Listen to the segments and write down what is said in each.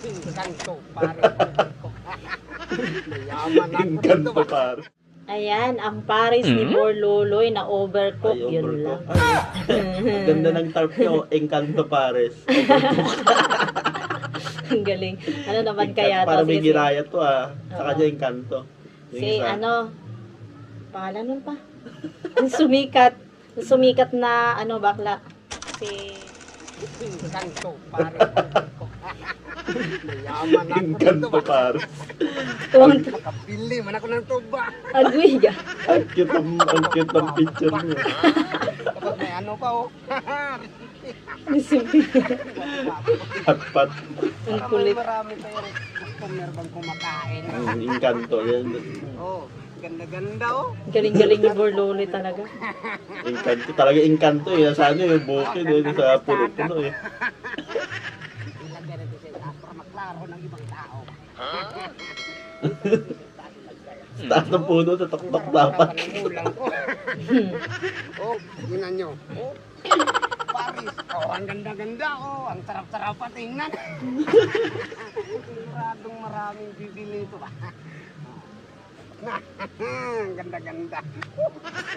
Kanto, pare. Mayaman ako dito Kanto ba? pare. Ayan, ang Paris ni Borloloy na overcook. Ay, Yun overcook. lang. Ay, ang ganda ng tarp nyo. Encanto Pares. Ang galing. Ano naman kaya Para to? may Sige, giraya to ah. Sa Oo. kanya Encanto. Yung si isa. ano, pangalan nun pa? Ang sumikat na ano bakla. Si Kanto, pare. Mayaman ako dito Encanto ba? Pares. Tuwang Makabili man ako ng tuba. Agwiga. Ang cute ng picture mo. Tapos may ano pa oh. Pat-pat. Ang Para kulit. marami tayong customer bang kumakain. Encanto. Yan. Oh, ganda-ganda oh. Galing-galing ni Borloloy talaga. Encanto. Talaga Encanto eh. Nasa ano yung bukid eh. Sa puno-puno eh. Ilagay na sa itaas para maklaro ng ibang tao. Sa taas ng puno. Sa tok-tok dapat. Panangulang ko. Oh, tingnan nyo. Oh, Paris. Oh, ang ganda-ganda. Oh, ang sarap-sarap pa tingnan. Siguradong maraming bibili ito ba? Ang ganda-ganda.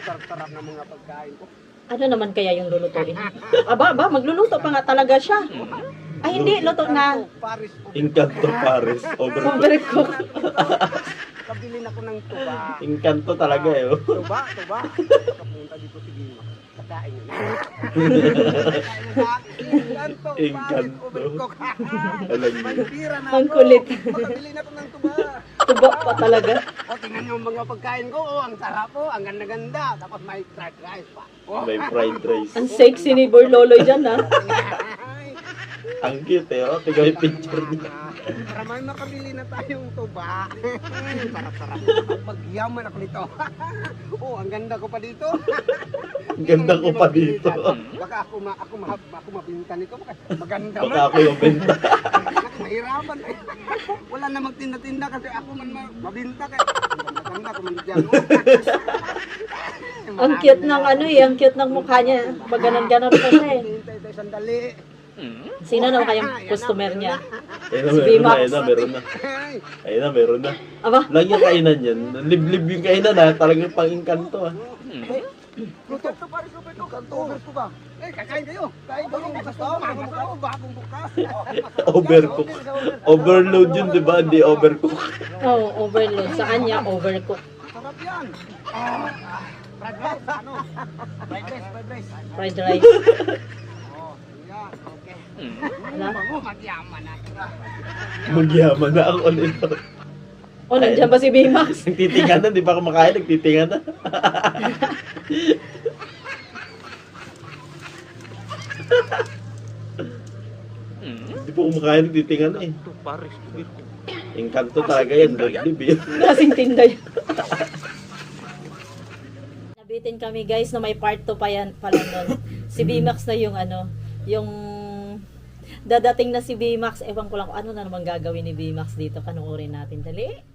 Sarap-sarap ng mga pagkain ko. Ano naman kaya yung lulutuin? Aba, magluluto pa nga talaga siya. Ay, hindi, luto na. Paris. Encanto Pares. Overcook. Overcook. Kabilin ako ng tuba. Encanto talaga eh. Oh. Tuba. Kapunta dito si Gino. Kakain nyo na. Kakain na sa akin. Encanto. Paris. Encanto. Overcook. Alam niyo. Manipira na Ang ako. kulit. Makabilin ako ng tuba. Tuba pa talaga. O, tingnan nyo ang mga pagkain ko. Oh, ang sarap po. Ang ganda-ganda. Tapos may fried rice pa. Oh. May fried rice. Ang sexy ni Borloloy dyan, ha? Ay. Ang cute eh. Oh. Tingnan yung picture niya. Para may makabili na tayong tuba. Sarap-sarap. Magyaman ako nito. Oh, ang ganda ko pa dito. Ang ganda ko pa dito. Baka ako mabinta nito. Maganda Baka man. ako yung benta. Mahirapan. Wala na magtinda-tinda kasi ako man mabinta kaya. Ang ganda ko man dyan. Ang cute ng ano eh, ang cute ng mukha niya. Pag ganon-ganon pa siya eh. Hintay tayo sandali. Sino naman kayang customer niya? Ayun na, Si meron na. Bimax. Ayun na, meron na. Ay, Ayun na, meron na. Aba, Lang yung kainan yan. Liblib yung kainan ha. Talagang pang-Encanto ha. luto to pare luto to. Kanto to ba? Eh, kakain kayo. Kain kayo bukas to. Bagong bukas. Overcook. Overload yun, di ba? Hindi overcook. oh, overload. Sa kanya, overcook. Sarap yan. Fried rice, ano? Fried rice. Fried rice. Oh, yan, okay. Wala? Magyaman na. Magyaman na ako nito. Oh, nandiyan ba si Bimax? Nagtitingan na, di ba kumakain? Nagtitingan na. Hindi po kumakain, nagtitingan na eh. Encanto talaga yan. Liblib eh. Kasing tinda yun. Nabitin kami guys na may part 2 pa yan pala nun. Si Bimax na yung ano, yung dadating na si Bimax. Ewan ko lang kung ano na naman gagawin ni Bimax dito. Panoorin natin. Dali.